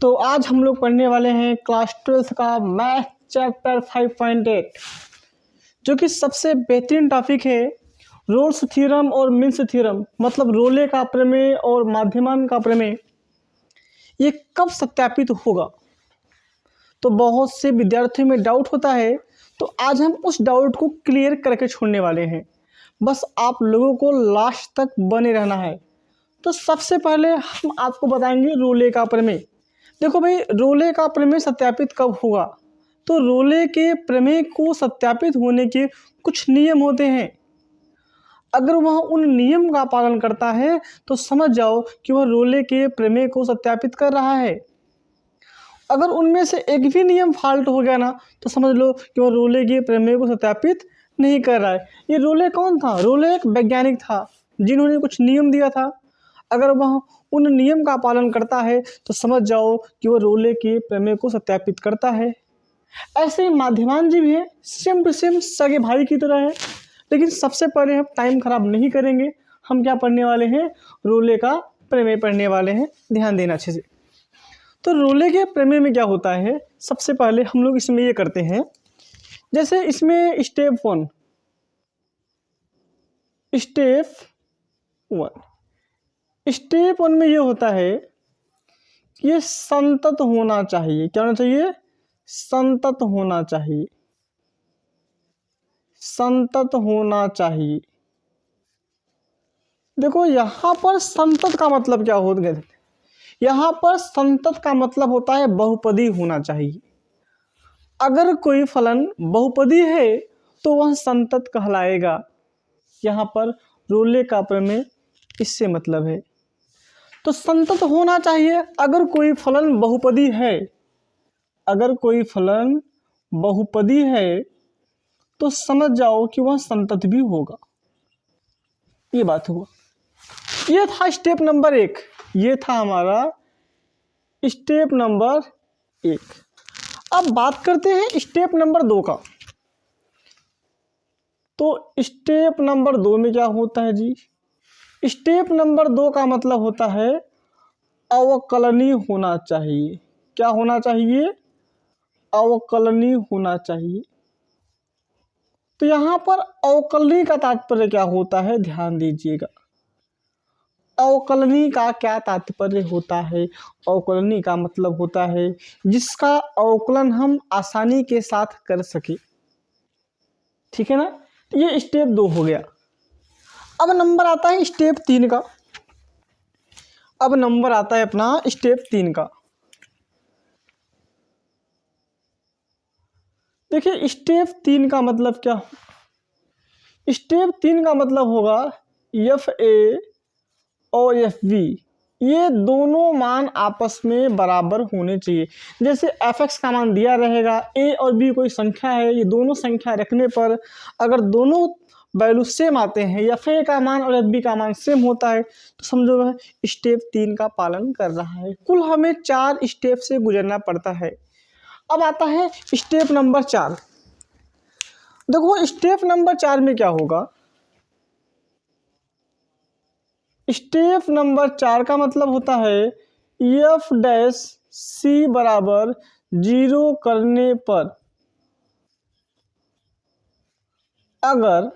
तो आज हम लोग पढ़ने वाले हैं क्लास 12th का मैथ चैप्टर 5.8 जो कि सबसे बेहतरीन टॉपिक है। रोल्स थ्योरम और मिन्स थ्योरम मतलब रोले का प्रमेय और माध्यमान का प्रमेय ये कब सत्यापित होगा। तो बहुत से विद्यार्थियों में डाउट होता है, तो आज हम उस डाउट को क्लियर करके छोड़ने वाले हैं। बस आप लोगों को लास्ट तक बने रहना है। तो सबसे पहले हम आपको बताएंगे रोले का प्रमेय। देखो भाई, रोले का प्रमेय सत्यापित कब होगा। तो रोले के प्रमेय को सत्यापित होने के कुछ नियम होते हैं। अगर वह उन नियम का पालन करता है तो समझ जाओ कि वह रोले के प्रमेय को सत्यापित कर रहा है। अगर उनमें से एक भी नियम फॉल्ट हो गया ना, तो समझ लो कि वह रोले के प्रमेय को सत्यापित नहीं कर रहा है। ये रोले कौन था? रोले एक वैज्ञानिक था जिन्होंने कुछ नियम दिया था। अगर वह उन नियम का पालन करता है तो समझ जाओ कि वह रोले के प्रमेय को सत्यापित करता है। ऐसे ही माध्यमान जी भी है, सेम टू सेम सगे भाई की तरह है। लेकिन सबसे पहले हम टाइम खराब नहीं करेंगे, हम क्या पढ़ने वाले हैं? रोले का प्रमेय पढ़ने वाले हैं। ध्यान देना अच्छे से। तो रोले के प्रमेय में क्या होता है, सबसे पहले हम लोग इसमें ये करते हैं, जैसे इसमें स्टेप वन में ये होता है कि ये संतत होना चाहिए। क्या होना चाहिए? संतत होना चाहिए। संतत होना चाहिए। देखो यहाँ पर संतत का मतलब क्या हो गया? यहाँ पर संतत का मतलब होता है बहुपदी होना चाहिए। अगर कोई फलन बहुपदी है तो वह संतत कहलाएगा। यहाँ पर रोले का प्रमेय इससे मतलब है। तो संतत होना चाहिए। अगर कोई फलन बहुपदी है, अगर कोई फलन बहुपदी है तो समझ जाओ कि वह संतत भी होगा। ये बात हुआ। ये था स्टेप नंबर 1। ये था हमारा स्टेप नंबर 1। अब बात करते हैं स्टेप नंबर 2 का। तो स्टेप नंबर 2 में क्या होता है जी? स्टेप नंबर 2 का मतलब होता है अवकलनीय होना चाहिए। क्या होना चाहिए? अवकलनीय होना चाहिए। तो यहाँ पर अवकलनीय का तात्पर्य क्या होता है? ध्यान दीजिएगा। अवकलनीय का क्या तात्पर्य होता है? अवकलनीय का मतलब होता है जिसका अवकलन हम आसानी के साथ कर सके। ठीक है ना? ये स्टेप 2 हो गया। अब नंबर आता है स्टेप 3 का। अब नंबर आता है अपना स्टेप 3 का। देखिए स्टेप 3 का मतलब क्या? स्टेप 3 का मतलब होगा FA और FB ये दोनों मान आपस में बराबर होने चाहिए। जैसे fx का मान दिया रहेगा, a और b कोई संख्या है, ये दोनों संख्या रखने पर अगर दोनों वैल्यू सेम आते हैं, FA का मान और FB का मान सेम होता है, तो समझो वह स्टेप 3 का पालन कर रहा है। कुल हमें 4 स्टेप से गुजरना पड़ता है। अब आता है स्टेप नंबर 4। देखो स्टेप नंबर 4 में क्या होगा? स्टेप नंबर 4 का मतलब होता है f' बराबर 0 करने पर अगर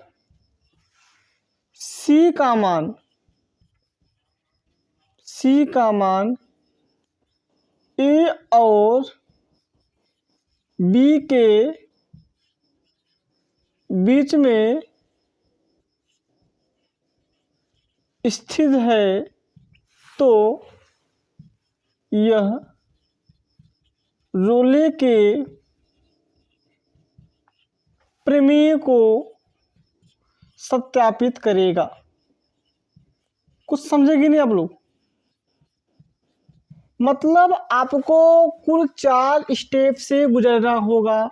C का मान A और B के बीच में स्थित है तो यह रोले के प्रमेय को सत्यापित करेगा। कुछ समझेगी नहीं आप लोग? मतलब आपको कुल 4 स्टेप से गुजरना होगा।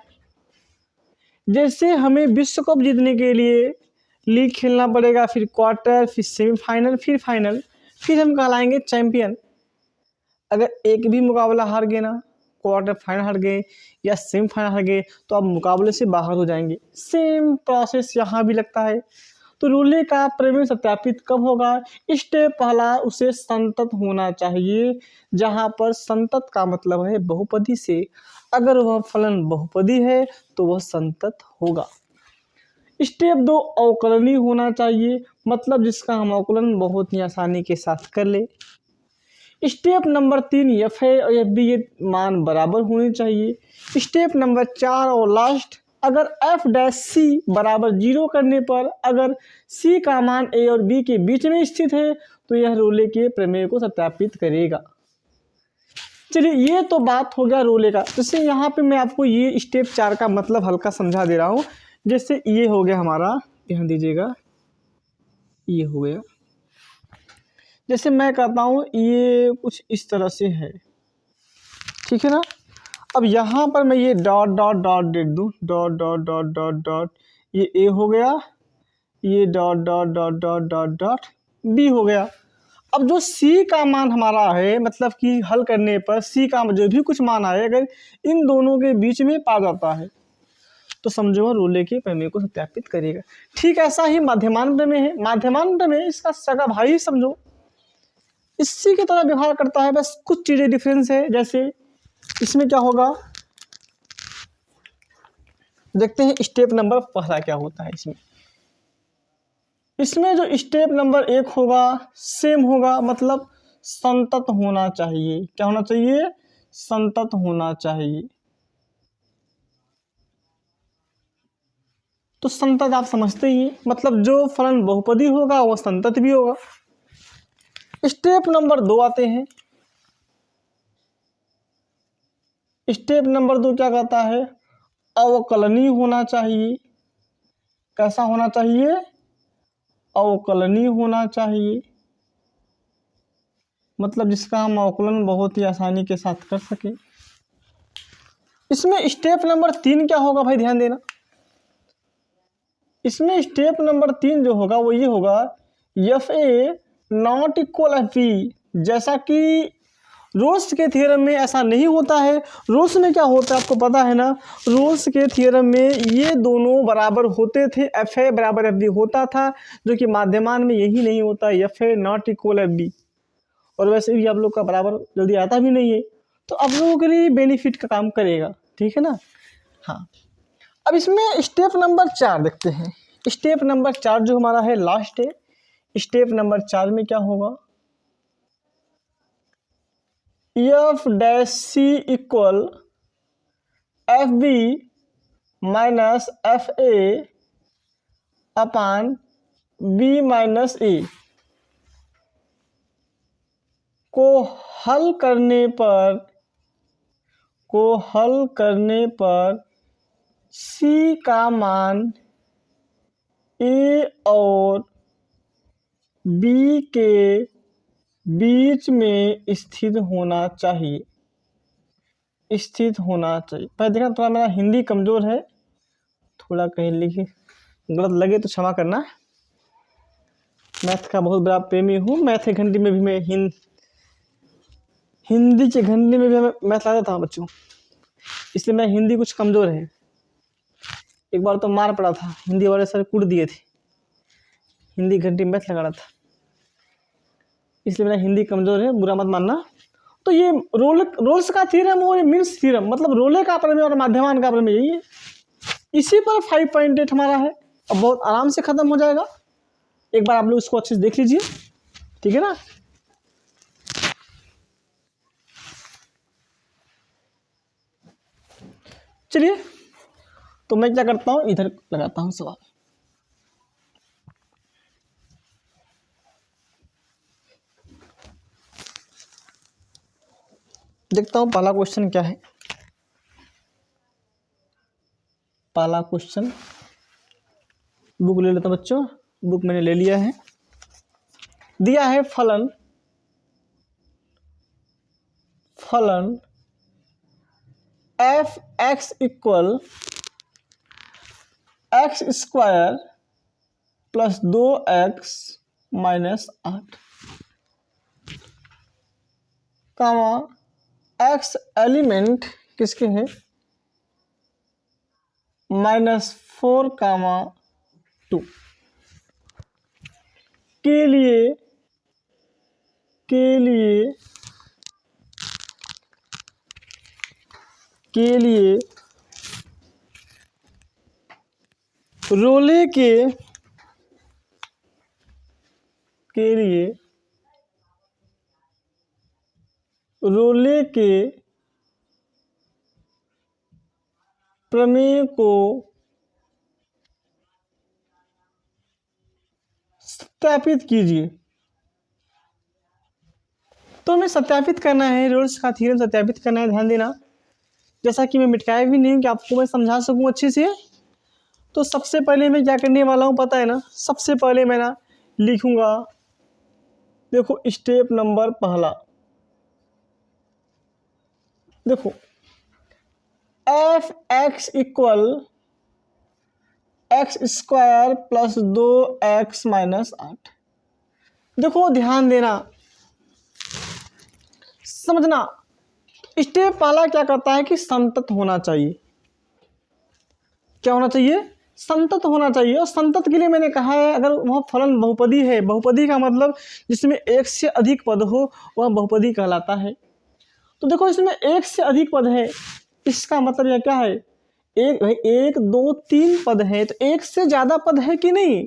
जैसे हमें विश्व कप जीतने के लिए लीग खेलना पड़ेगा, फिर क्वार्टर, फिर सेमीफाइनल, फिर फाइनल, फिर हम कहलाएंगे चैंपियन। अगर एक भी मुकाबला हार गए ना, क्वार्टर फाइनल हार गए या सेमीफाइनल हार गए, तो आप मुकाबले से बाहर हो जाएंगे। सेम प्रोसेस यहाँ भी लगता है। तो रोले का प्रमेय सत्यापित कब होगा? स्टेप पहला, उसे संतत होना चाहिए, जहां पर संतत का मतलब है बहुपदी से। अगर वह फलन बहुपदी है तो वह संतत होगा। स्टेप 2, अवकलनीय होना चाहिए, मतलब जिसका हम अवकलन बहुत ही आसानी के साथ कर ले। स्टेप नंबर 3, एफ है और एफ बी ये मान बराबर होने चाहिए। स्टेप नंबर 4 और लास्ट, अगर एफ डैश सी बराबर 0 करने पर अगर सी का मान ए और बी के बीच में स्थित है तो यह रोले के प्रमेय को सत्यापित करेगा। चलिए, ये तो बात हो गया रोले का। जैसे यहाँ पे मैं आपको ये स्टेप 4 का मतलब हल्का समझा दे रहा हूँ। जैसे ये हो गया हमारा, ध्यान दीजिएगा, ये हो गया। जैसे मैं कहता हूँ ये कुछ इस तरह से है, ठीक है ना। अब यहाँ पर मैं ये डॉट डॉट डॉट दे दूँ, dot dot dot dot dot, ये ए हो गया, ये dot dot dot dot dot dot B हो गया। अब जो सी का मान हमारा है, मतलब कि हल करने पर सी का जो भी कुछ मान आए, अगर इन दोनों के बीच में पा जाता है तो समझो रोले के प्रमेय को सत्यापित करेगा। ठीक ऐसा ही माध्यमान प्रमेय है। माध्यमान प्रमेय इसका सगा भाई समझो, इसी की तरह व्यवहार करता है, बस कुछ चीजें डिफरेंस है। जैसे इसमें क्या होगा, देखते हैं स्टेप नंबर पहला क्या होता है। इसमें जो स्टेप नंबर 1 होगा सेम होगा, मतलब संतत होना चाहिए। क्या होना चाहिए? संतत होना चाहिए। तो संतत आप समझते ही, मतलब जो फलन बहुपदी होगा वो संतत भी होगा। स्टेप नंबर 2 आते हैं। स्टेप नंबर 2 क्या कहता है? अवकलनीय होना चाहिए। कैसा होना चाहिए? अवकलनीय होना चाहिए, मतलब जिसका हम अवकलन बहुत ही आसानी के साथ कर सके। इसमें स्टेप नंबर 3 क्या होगा भाई, ध्यान देना। इसमें स्टेप नंबर 3 जो होगा वो ये होगा, F A not equal F B. जैसा कि रोल्स के थ्योरम में ऐसा नहीं होता है। रोल्स में क्या होता है आपको पता है ना, रोल्स के थ्योरम में ये दोनों बराबर होते थे, एफ ए बराबर एफ बी होता था, जो कि माध्यमान में यही नहीं होता, F A not equal F B. और वैसे भी आप लोग का बराबर जल्दी आता भी नहीं है, तो आप लोगों के लिए बेनिफिट का काम करेगा, ठीक है ना। हाँ, अब इसमें स्टेप नंबर 4 देखते हैं। स्टेप नंबर 4 जो हमारा है लास्ट है। स्टेप नंबर 4 में क्या होगा, F dash C equal F B minus F A upon B minus A को हल करने पर सी का मान ए और बी के बीच में स्थित होना चाहिए। पर देखना थोड़ा मेरा हिंदी कमज़ोर है, थोड़ा कहीं लिखे गलत लगे तो क्षमा करना। मैथ का बहुत बड़ा प्रेमी हूँ। मैथ के घंटे में भी मैं हिंदी के घंटे में भी मैं मैथ लाता था बच्चों, इसलिए मैं हिंदी कुछ कमज़ोर है। एक बार तो मार पड़ा था, हिंदी वाले सर कूट दिए थे, हिंदी घंटे मैथ लगा रहा था, इसलिए मेरा हिंदी कमज़ोर है, बुरा मत मानना। तो ये रोल्स का थ्योरम और मिन्स थ्योरम, मतलब रोले का प्रमेय और माध्यमान का प्रमेय, यही है। इसी पर 5.8 हमारा है। अब बहुत आराम से ख़त्म हो जाएगा, एक बार आप लोग इसको अच्छे से देख लीजिए, ठीक है ना। चलिए, तो मैं क्या करता हूँ, इधर लगाता हूँ सवाल। देखता हूँ पहला क्वेश्चन क्या है। पहला क्वेश्चन, बुक ले लेता हूँ बच्चों, बुक मैंने ले लिया है। दिया है फलन F x equal x square plus 2x minus 8 कामा एक्स एलिमेंट किसके हैं, -4 कामा 2। के लिए के लिए के लिए रोले के लिए रोले के प्रमेय को सत्यापित कीजिए। तो हमें सत्यापित करना है, रोल्स का थ्योरम सत्यापित करना है। ध्यान देना, जैसा कि मैं मिटाया भी नहीं कि आपको मैं समझा सकूं अच्छे से। तो सबसे पहले मैं क्या करने वाला हूं पता है ना, सबसे पहले मैं ना लिखूंगा, देखो स्टेप नंबर पहला, देखो F x equal x square plus 2x minus 8। देखो ध्यान देना, समझना, स्टेप पहला क्या करता है कि संतत होना चाहिए। क्या होना चाहिए? संतत होना चाहिए। और संतत के लिए मैंने कहा है, अगर वह फलन बहुपदी है, बहुपदी का मतलब जिसमें एक से अधिक पद हो वह बहुपदी कहलाता है। तो देखो इसमें एक से अधिक पद है, इसका मतलब यह क्या है, एक दो तीन पद है, तो एक से ज्यादा पद है कि नहीं।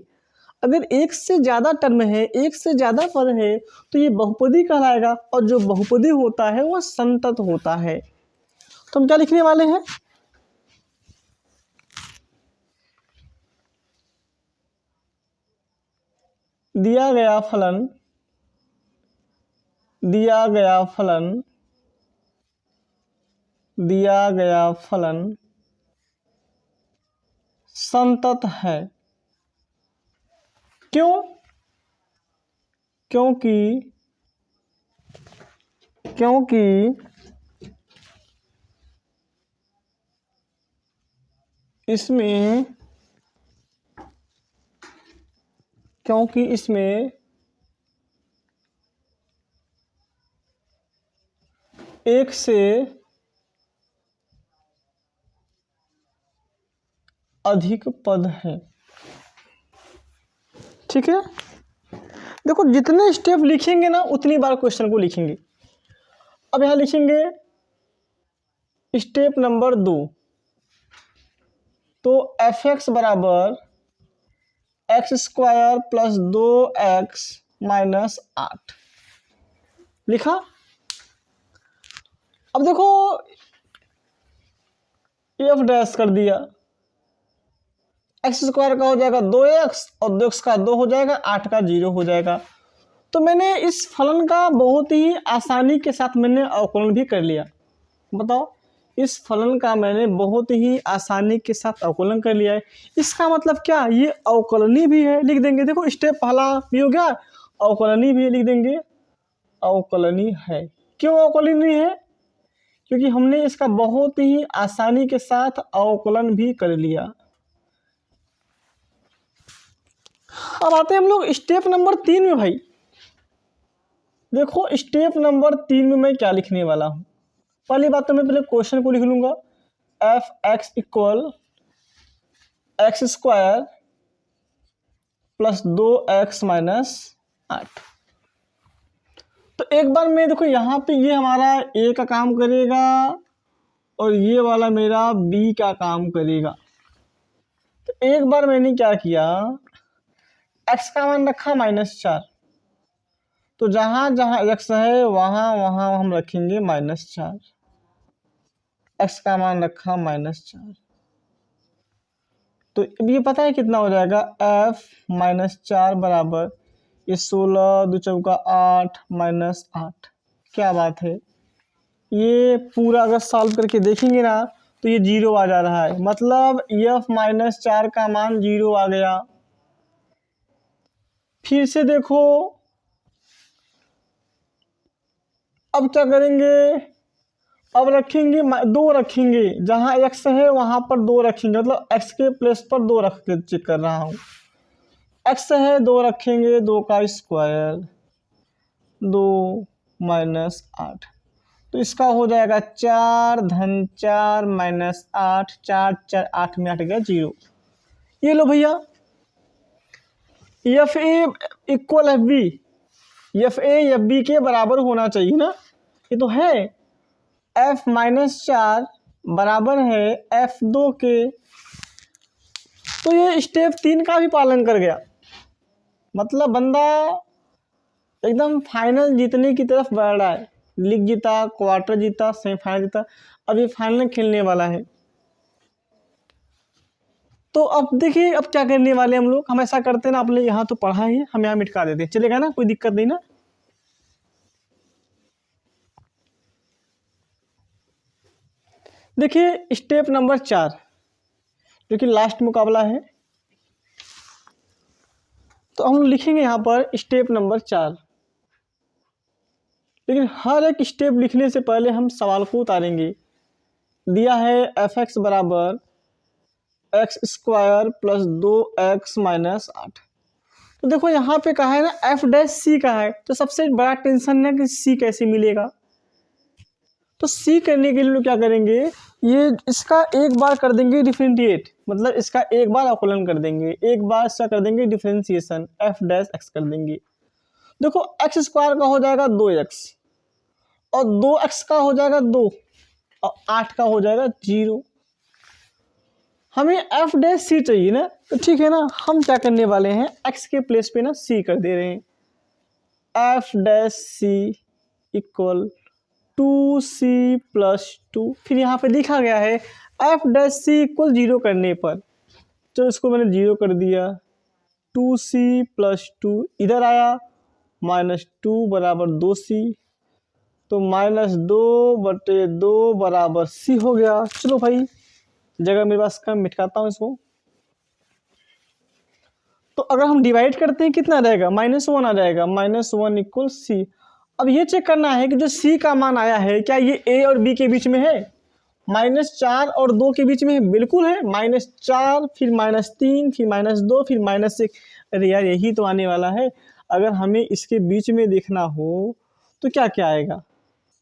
अगर एक से ज्यादा टर्म है, एक से ज्यादा पद है, तो ये बहुपदी कहलाएगा। और जो बहुपदी होता है वह संतत होता है। तो हम क्या लिखने वाले हैं, दिया गया फलन दिया गया फलन संतत है। क्यों? क्योंकि इसमें एक से अधिक पद है। ठीक है, देखो जितने स्टेप लिखेंगे ना उतनी बार क्वेश्चन को लिखेंगे। अब यहां लिखेंगे स्टेप नंबर 2, तो एफ एक्स बराबर x square plus 2x minus 8 लिखा। अब देखो एफ डैश कर दिया, एक्स स्क्वायर का हो जाएगा 2x और 2x का 2 हो जाएगा, 8 का 0 हो जाएगा। तो मैंने इस फलन का बहुत ही आसानी के साथ मैंने अवकलन भी कर लिया। बताओ, इस फलन का मैंने बहुत ही आसानी के साथ अवकलन कर लिया है। इसका मतलब क्या, ये अवकलनी भी है, लिख देंगे। देखो स्टेप पहला भी हो गया, अवकलनी भी लिख देंगे, अवकलनी है। क्यों अवकलनी है? क्योंकि हमने इसका बहुत ही आसानी के साथ अवकलन भी कर लिया। अब आते हैं हम लोग स्टेप नंबर 3 में। भाई देखो स्टेप नंबर 3 में मैं क्या लिखने वाला हूं। पहली बात तो मैं पहले क्वेश्चन को लिख लूंगा, F x equal x square plus 2x minus 8। तो एक बार मैं देखो यहाँ पे ये हमारा ए का काम करेगा और ये वाला मेरा बी का काम करेगा। तो एक बार मैंने क्या किया, x का मान रखा -4, तो जहां जहां x है वहां वहां हम रखेंगे -4। x का मान रखा -4, तो ये पता है कितना हो जाएगा, f -4 बराबर ये 16 दो चौका 8 -8। क्या बात है, ये पूरा अगर सॉल्व करके देखेंगे ना तो ये 0 आ जा रहा है, मतलब f -4 का मान 0 आ गया। फिर से देखो, अब क्या करेंगे, अब रखेंगे 2 रखेंगे, जहां x है वहां पर 2 रखेंगे, मतलब x के प्लेस पर 2 रख के चेक कर रहा हूं। x है 2 रखेंगे, 2 का स्क्वायर 2 -8, तो इसका हो जाएगा 4 धन 4 -8, 4 4 8 में 8 गया 0। ये लो भैया, F A equal F B, F A F B के बराबर होना चाहिए ना, ये तो है। एफ माइनस 4 बराबर है एफ 2 के, तो ये स्टेप 3 का भी पालन कर गया। मतलब बंदा एकदम फाइनल जीतने की तरफ बढ़ रहा है। लीग जीता, क्वार्टर जीता, सेमीफाइनल जीता, अब ये फाइनल खेलने वाला है। तो अब देखिए अब क्या करने वाले हम लोग, हम ऐसा करते हैं ना, आपने यहाँ तो पढ़ा ही है, हम यहाँ मिटका देते हैं, चलेगा ना, कोई दिक्कत नहीं ना। देखिए स्टेप नंबर 4 जो कि लास्ट मुकाबला है, तो हम लिखेंगे यहाँ पर स्टेप नंबर 4। लेकिन हर एक स्टेप लिखने से पहले हम सवाल को उतारेंगे। दिया है एफ एक्स बराबर x square plus 2x minus 8। तो देखो यहाँ पे कहा है ना एफ डैश सी का है, तो सबसे बड़ा टेंशन है कि सी कैसे मिलेगा। तो सी करने के लिए लोग क्या करेंगे, ये इसका एक बार कर देंगे डिफरेंशिएट, मतलब इसका एक बार अवकलन कर देंगे, एक बार इसका कर देंगे डिफरेंशिएशन, एफ डैश एक्स कर देंगे। देखो एक्स स्क्वायर का हो जाएगा 2x और 2x का हो जाएगा 2 और 8 का हो जाएगा 0। हमें एफ डैश सी चाहिए ना, तो ठीक है ना, हम क्या करने वाले हैं, x के प्लेस पे ना c कर दे रहे हैं। F dash C equal 2c plus 2, फिर यहाँ पे लिखा गया है एफ डैश सी इक्वल 0 करने पर, तो इसको मैंने 0 कर दिया। 2c प्लस 2 इधर आया, -2 बराबर 2c, तो -2/2 बराबर c हो गया। चलो भाई जगह मेरे पास कम, मिटाता हूँ इसको। तो अगर हम डिवाइड करते हैं कितना रहेगा, -1 आ जाएगा, -1 इक्वल सी। अब ये चेक करना है कि जो सी का मान आया है क्या ये ए और बी के बीच में है, -4 और 2 के बीच में है, बिल्कुल है। -4 फिर -3 फिर -2 फिर -1, अरे यार यही तो आने वाला है। अगर हमें इसके बीच में देखना हो तो क्या क्या आएगा,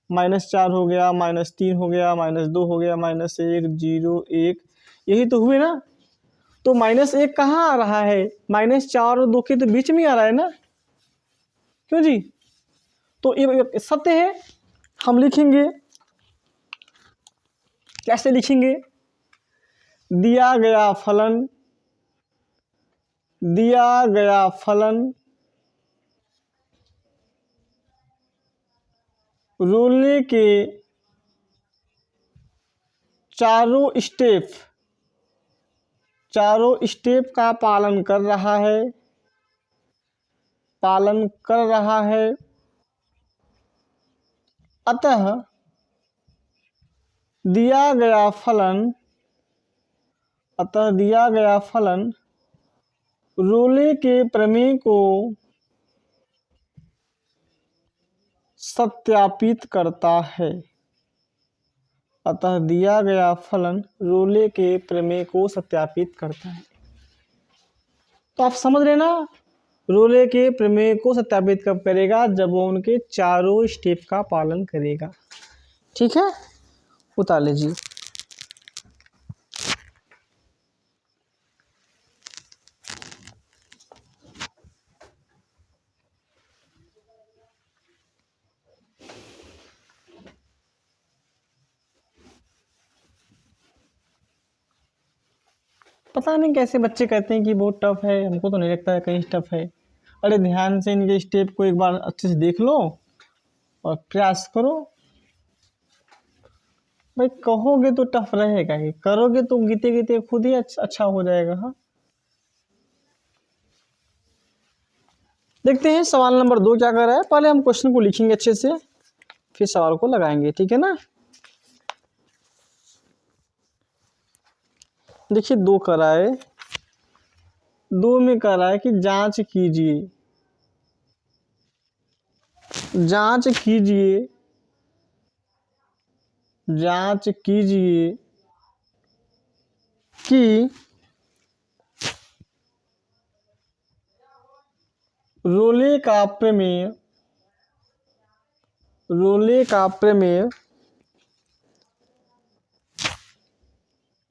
-4 हो गया, -3 हो गया, -2 हो गया, -1 0 1, यही तो हुए ना। तो -1 कहाँ आ रहा है, -4 और 2 के तो बीच में आ रहा है ना, क्यों जी। तो ये सत्य है। हम लिखेंगे, कैसे लिखेंगे, दिया गया फलन, दिया गया फलन रोलने के चारों स्टेप का पालन कर रहा है, पालन कर रहा है। अतः दिया गया फलन, अतः दिया गया फलन रोले के प्रमेय को सत्यापित करता है। अतः दिया गया फलन रोले के प्रमेय को सत्यापित करता है। तो आप समझ रहे ना, रोले के प्रमेय को सत्यापित कब करेगा, जब वो उनके चारों स्टेप का पालन करेगा। ठीक है, उतार लीजिए। पता नहीं कैसे बच्चे कहते हैं कि बहुत टफ है, हमको तो नहीं लगता है कहीं टफ है। अरे ध्यान से इनके स्टेप को एक बार अच्छे से देख लो और प्रयास करो। भाई कहोगे तो टफ रहेगा ही, करोगे तो गीते गीते खुद ही अच्छा हो जाएगा। हाँ देखते हैं सवाल नंबर 2 क्या कर रहा है। पहले हम क्वेश्चन को लिखेंगे अच्छे से, फिर सवाल को लगाएंगे, ठीक है ना। देखिए 2 कर रहा है, 2 में कह रहा है कि जांच कीजिए, जांच कीजिए, जांच कीजिए कि रोले का प्रमेय, रोले का प्रमेय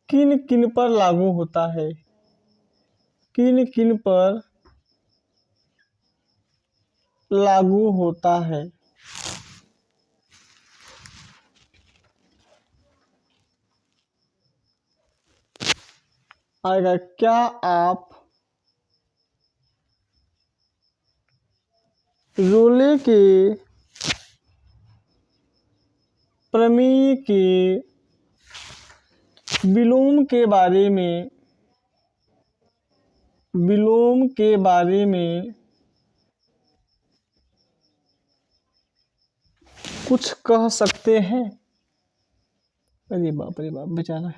किन किन पर लागू होता है, किन किन पर लागू होता है। आएगा, क्या आप रोले के प्रमेय के विलोम के बारे में कुछ कह सकते हैं? अरे बाप बेचारा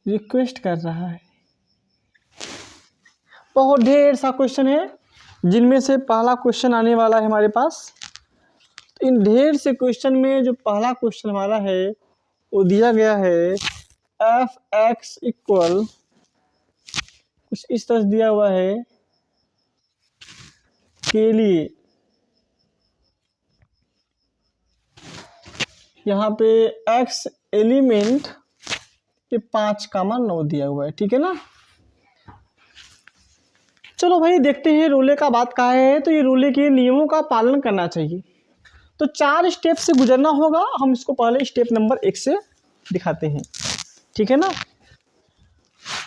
रिक्वेस्ट कर रहा है। बहुत ढेर सा क्वेश्चन है, जिनमें से पहला क्वेश्चन आने वाला है हमारे पास। तो इन ढेर से क्वेश्चन में जो पहला क्वेश्चन हमारा है वो दिया गया है एफ एक्स इक्वल, कुछ इस तरह दिया हुआ है के लिए यहाँ पे x एलिमेंट के 5 कामा 9 दिया हुआ है, ठीक है ना। चलो भाई देखते हैं रोले का बात कहा है, तो ये रोले के नियमों का पालन करना चाहिए। तो 4 स्टेप से गुजरना होगा, हम इसको पहले स्टेप नंबर 1 से दिखाते हैं, ठीक है ना।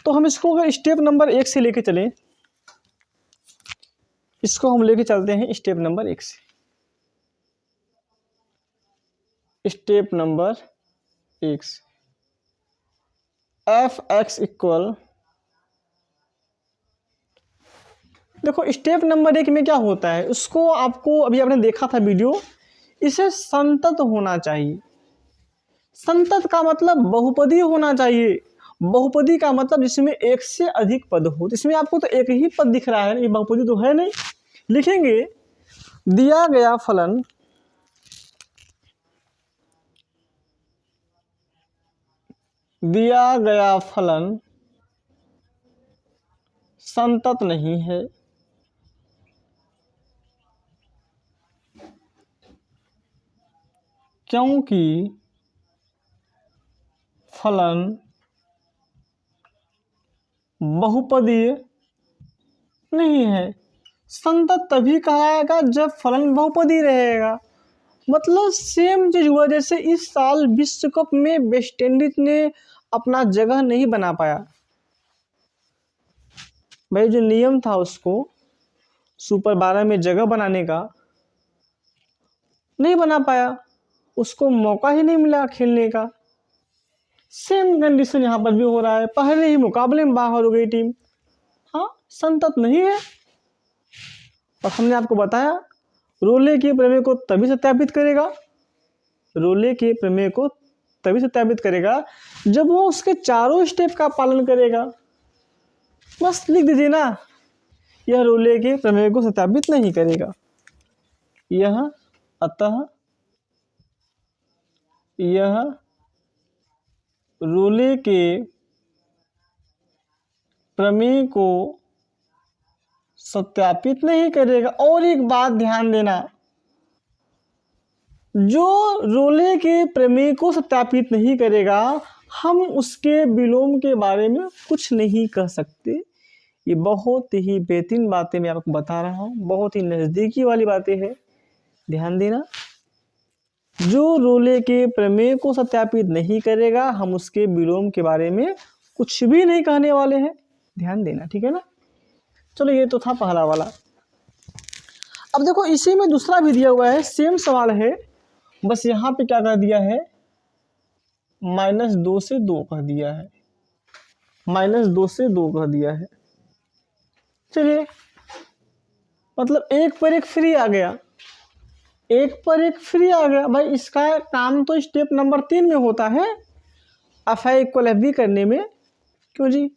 तो हम इसको अगर स्टेप नंबर 1 से लेके चलें, इसको हम लेके चलते हैं स्टेप नंबर 1 से। स्टेप नंबर 1 से एफ एक्स इक्वल, देखो स्टेप नंबर 1 में क्या होता है उसको आपको अभी आपने देखा था वीडियो, इसे संतत होना चाहिए। संतत का मतलब बहुपदी होना चाहिए। बहुपदी का मतलब जिसमें एक से अधिक पद हो। इसमें आपको तो एक ही पद दिख रहा है, ये बहुपदी तो है नहीं। लिखेंगे दिया गया फलन संतत नहीं है, क्योंकि फलन बहुपदीय नहीं है। संतत तभी कहाएगा जब फलन बहुपदी रहेगा। मतलब सेम चीज हुआ जैसे इस साल विश्व कप में वेस्ट इंडीज ने अपना जगह नहीं बना पाया। भाई जो नियम था उसको सुपर 12 में जगह बनाने का, नहीं बना पाया, उसको मौका ही नहीं मिला खेलने का। सेम कंडीशन यहाँ पर भी हो रहा है, पहले ही मुकाबले में बाहर हो गई टीम। हाँ, संतत नहीं है। और हमने आपको बताया रोले के प्रमेय को तभी सत्यापित करेगा, रोले के प्रमेय को तभी सत्यापित करेगा जब वो उसके चारों स्टेप का पालन करेगा। बस लिख दीजिए ना, यह रोले के प्रमेय को सत्यापित नहीं करेगा। यह अतः यह रोले के प्रमेय को सत्यापित नहीं करेगा। और एक बात ध्यान देना, जो रोले के प्रमेय को सत्यापित नहीं करेगा हम उसके विलोम के बारे में कुछ नहीं कह सकते। ये बहुत ही बेहतरीन बातें मैं आपको बता रहा हूँ, बहुत ही नज़दीकी वाली बातें हैं, ध्यान देना। जो रोले के प्रमेय को सत्यापित नहीं करेगा हम उसके विलोम के बारे में कुछ भी नहीं कहने वाले हैं, ध्यान देना, ठीक है ना। चलो ये तो था पहला वाला। अब देखो इसी में दूसरा भी दिया हुआ है, सेम सवाल है, बस यहाँ पे क्या कर दिया है, -2 से 2 कर दिया है, -2 से 2 कर दिया है। चलिए मतलब एक पर एक फ्री आ गया, एक पर एक फ्री आ गया। भाई इसका काम तो स्टेप नंबर 3 में होता है, F I equal F B करने में, क्यों जी।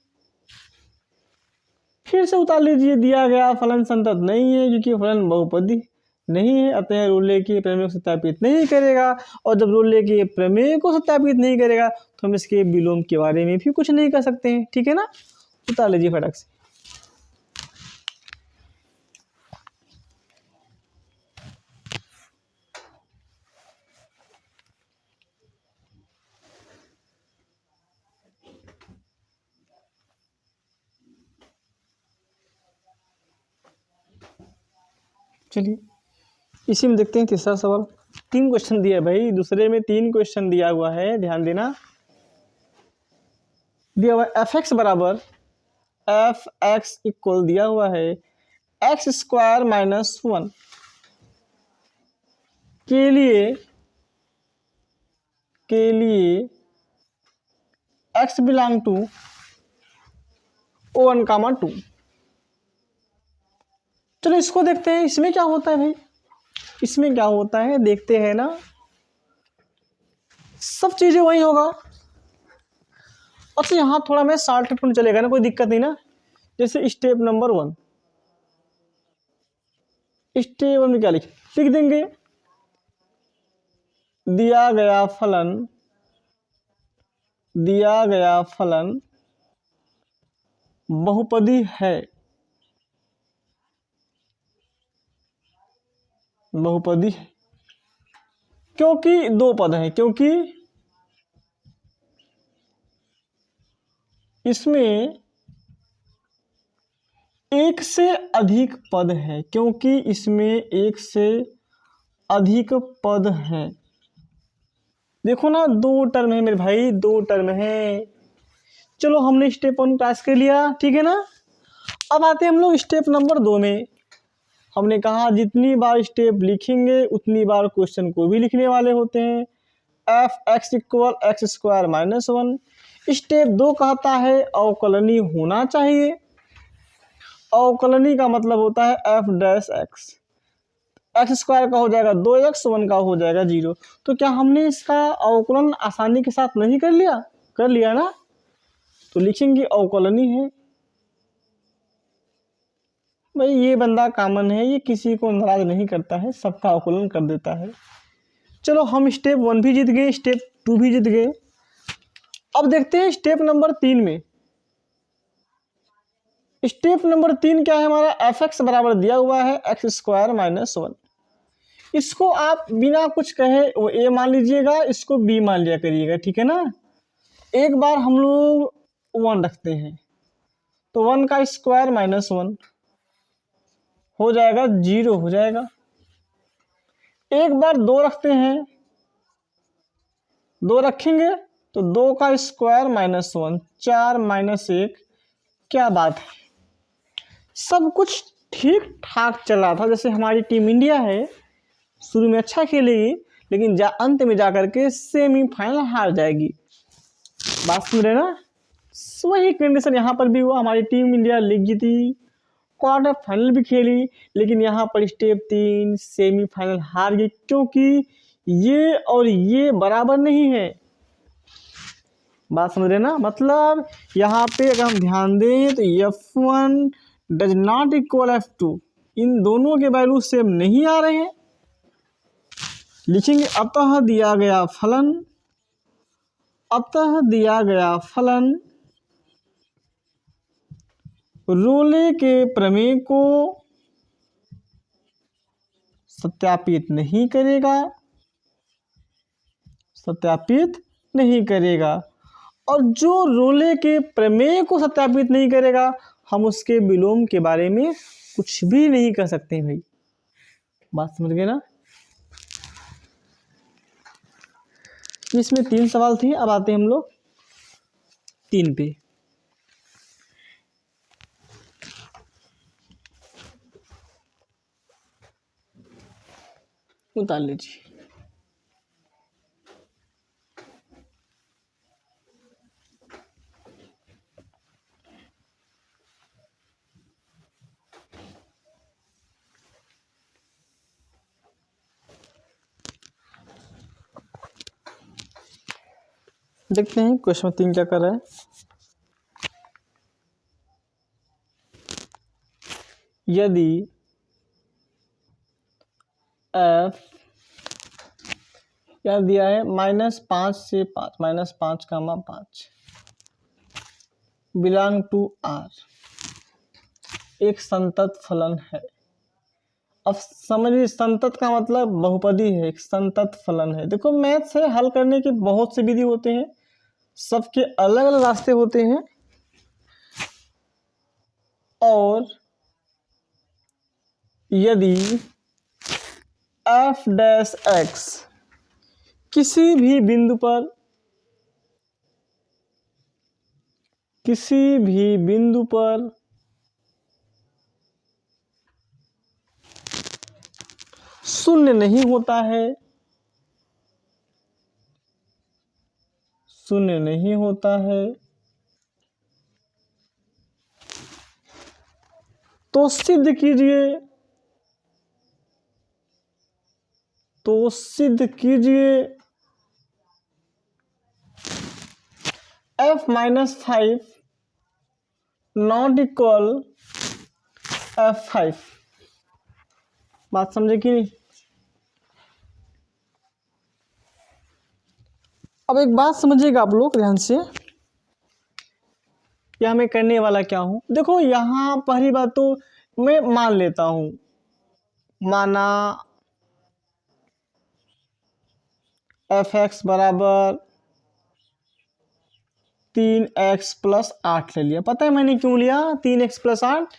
फिर से उतार लीजिए, दिया गया फलन संतत नहीं है क्योंकि फलन बहुपदी नहीं है, अतः रोले के प्रमेय को सत्यापित नहीं करेगा। और जब रोले के प्रमेय को सत्यापित नहीं करेगा तो हम इसके विलोम के बारे में भी कुछ नहीं कर सकते हैं, ठीक है ना। उतार लीजिए फटक से। चलिए इसी में देखते हैं तीसरा सवाल। 3 क्वेश्चन दिया है भाई, दूसरे में 3 क्वेश्चन दिया हुआ है, ध्यान देना। दिया हुआ एफ एक्स बराबर एफ एक्स इक्वल दिया हुआ है एक्स स्क्वायर माइनस 1 के लिए एक्स बिलोंग टू O1 कामा 2। चलो इसको देखते हैं, इसमें क्या होता है भाई, इसमें क्या होता है देखते हैं ना। सब चीजें वही होगा। अच्छा यहाँ थोड़ा मैं शॉर्ट में चलेगा ना, कोई दिक्कत नहीं ना। जैसे स्टेप नंबर 1, स्टेप 1 में क्या लिख देंगे, दिया गया फलन बहुपदी है, क्योंकि 2 पद है, क्योंकि इसमें एक से अधिक पद है, क्योंकि इसमें एक से अधिक पद है। देखो ना 2 टर्म है मेरे भाई, 2 टर्म है। चलो हमने स्टेप 1 पास कर लिया, ठीक है ना। अब आते हैं हम लोग स्टेप नंबर 2 में। हमने कहा जितनी बार स्टेप लिखेंगे उतनी बार क्वेश्चन को भी लिखने वाले होते हैं। F x equal x square minus 1। Step 2 कहता है अवकलनी होना चाहिए। अवकलनी का मतलब होता है F dash x, x square का हो जाएगा 2x, 1 का हो जाएगा 0। तो क्या हमने इसका अवकलन आसानी के साथ नहीं कर लिया? कर लिया ना। तो लिखेंगे अवकलनी है। भाई ये बंदा कॉमन है, ये किसी को नाराज नहीं करता है, सबका अवकलन कर देता है। चलो हम स्टेप 1 भी जीत गए, स्टेप 2 भी जीत गए। अब देखते हैं स्टेप नंबर 3 में। स्टेप नंबर 3 क्या है हमारा, एफ एक्स बराबर दिया हुआ है एक्स स्क्वायर माइनस 1। इसको आप बिना कुछ कहे वो ए मान लीजिएगा, इसको बी मान लिया करिएगा, ठीक है ना। एक बार हम लोग 1 रखते हैं तो 1 का स्क्वायर माइनस 1 हो जाएगा, 0 हो जाएगा। एक बार 2 रखते हैं, 2 रखेंगे तो 2 का स्क्वायर माइनस 1, 4 माइनस 1। क्या बात है, सब कुछ ठीक ठाक चल रहा था। जैसे हमारी टीम इंडिया है, शुरू में अच्छा खेलेगी लेकिन अंत में जाकर के सेमीफाइनल हार जाएगी। बात सुन रहे ना। वही कंडीशन यहाँ पर भी हुआ, हमारी टीम इंडिया लीग जीती, क्वार्टर फाइनल भी खेली, लेकिन यहाँ पर स्टेप 3 सेमीफाइनल हार गई, क्योंकि ये और ये बराबर नहीं है। बात समझ रहे ना। मतलब यहाँ पे अगर हम ध्यान दें तो F1 does not equal F2, इन दोनों के वैल्यू सेम नहीं आ रहे हैं। लिखेंगे अतः दिया गया फलन रोले के प्रमेय को सत्यापित नहीं करेगा, और जो रोले के प्रमेय को सत्यापित नहीं करेगा, हम उसके विलोम के बारे में कुछ भी नहीं कर सकते भाई। बात समझ गए ना। इसमें 3 सवाल थे, अब आते हैं हम लोग 3 पे। उतार लीजिए। देखते हैं क्वेश्चन 3 क्या कर रहा है। यदि f क्या दिया है, -5 से 5, -5, बिलोंग टू R, एक संतत फलन है। अब समझिए संतत का मतलब बहुपदी है, एक संतत फलन है। देखो मैथ से हल करने के बहुत से विधि होते हैं, सबके अलग अलग रास्ते होते हैं, और यदि एफ डैश एक्स किसी भी बिंदु पर शून्य नहीं होता है, तो सिद्ध कीजिए f minus 5 not equal f5। बात समझे कि नहीं? अब एक बात समझिएगा आप लोग ध्यान से, या मैं करने वाला क्या हूं। देखो यहां पहली बात तो मैं मान लेता हूं, माना f(x) बराबर 3x प्लस 8 ले लिया। पता है मैंने क्यों लिया 3x प्लस 8?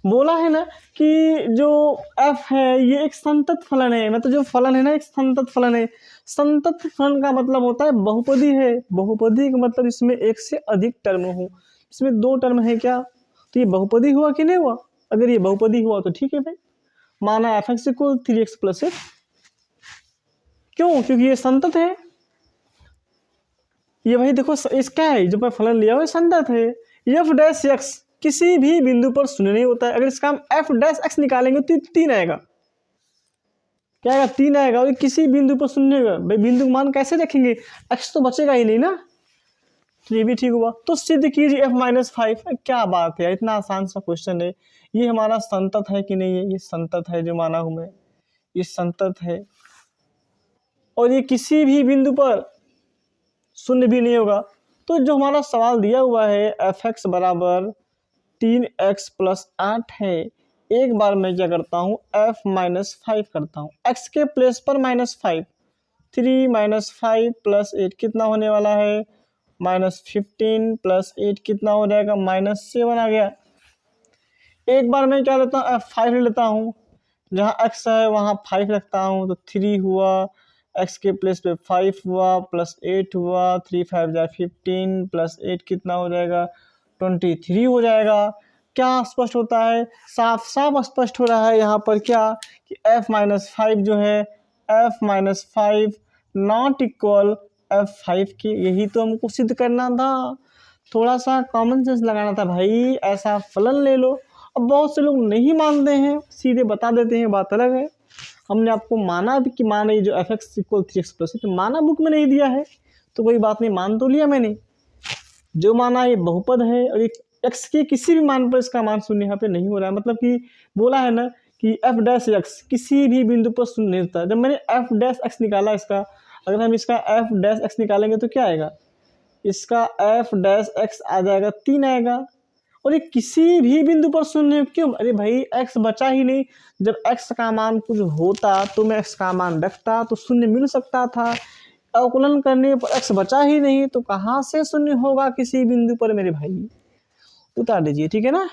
बोला है ना कि जो f है ये एक संतत फलन है, मतलब जो फलन है ना एक संतत फलन है। संतत फलन का मतलब होता है बहुपदी है। बहुपदी का मतलब इसमें एक से अधिक टर्म हो। इसमें 2 टर्म है क्या, तो ये बहुपदी हुआ कि नहीं हुआ? अगर ये बहुपदी हुआ तो ठीक है भाई, माना f(x) इक्वल 3x प्लस 8। क्यों? क्योंकि ये संतत है। ये भाई देखो इसका है जो मैं फलन लिया हुआ संतत है। f डैश x किसी भी बिंदु पर शून्य नहीं होता है। अगर इसका हम f डैश x निकालेंगे तो 3 आएगा। क्या आएगा? 3 आएगा। और किसी बिंदु पर शून्य होगा भाई, बिंदु का मान कैसे रखेंगे? x तो बचेगा ही नहीं ना। तो ये भी ठीक हुआ। तो सिद्ध कीजिए f माइनस 5। क्या बात है, इतना आसान सा क्वेश्चन है। ये हमारा संतत है कि नहीं है? ये संतत है, जो माना हूं मैं ये संतत है। और ये किसी भी बिंदु पर शून्य भी नहीं होगा। तो जो हमारा सवाल दिया हुआ है f(x) बराबर 3x प्लस 8 है। एक बार मैं क्या करता हूँ f माइनस 5 करता हूँ, x के प्लेस पर -5। 3 माइनस 5 प्लस 8 कितना होने वाला है? -15 प्लस 8 कितना हो जाएगा? -7 आ गया। एक बार मैं क्या लेता हूँ f5 ले लेता हूँ, जहाँ x है वहाँ 5 रखता हूँ, तो 3 हुआ, x के प्लेस पे 5 हुआ प्लस 8 हुआ, 3 5 जा 15 प्लस 8 कितना हो जाएगा? 23 हो जाएगा। क्या स्पष्ट होता है? साफ साफ स्पष्ट हो रहा है यहाँ पर क्या कि f माइनस 5 जो है f minus 5 not equal f5 की। यही तो हमको सिद्ध करना था। थोड़ा सा कॉमन सेंस लगाना था भाई, ऐसा फलन ले लो। अब बहुत से लोग नहीं मानते हैं, सीधे बता देते हैं, बात अलग है। हमने आपको माना भी कि माना ये जो f(x) इक्वल 3x प्लस है, तो माना बुक में नहीं दिया है तो कोई बात नहीं, मान तो लिया मैंने। जो माना ये बहुपद है और एक x के किसी भी मान पर इसका मान शून्य यहाँ पे नहीं हो रहा है। मतलब कि बोला है ना कि f डैश x किसी भी बिंदु पर शून्य नहीं होता। जब मैंने f डैश x निकाला इसका, अगर हम इसका f डैश x निकालेंगे तो क्या आएगा? इसका f डैश x आ जाएगा 3 आएगा। और ये किसी भी बिंदु पर शून्य क्यों? अरे भाई x बचा ही नहीं। जब x का मान कुछ होता तो मैं x का मान रखता तो शून्य मिल सकता था। अवकलन करने पर x बचा ही नहीं तो कहाँ से शून्य होगा किसी बिंदु पर? मेरे भाई उतार दीजिए, ठीक है ना।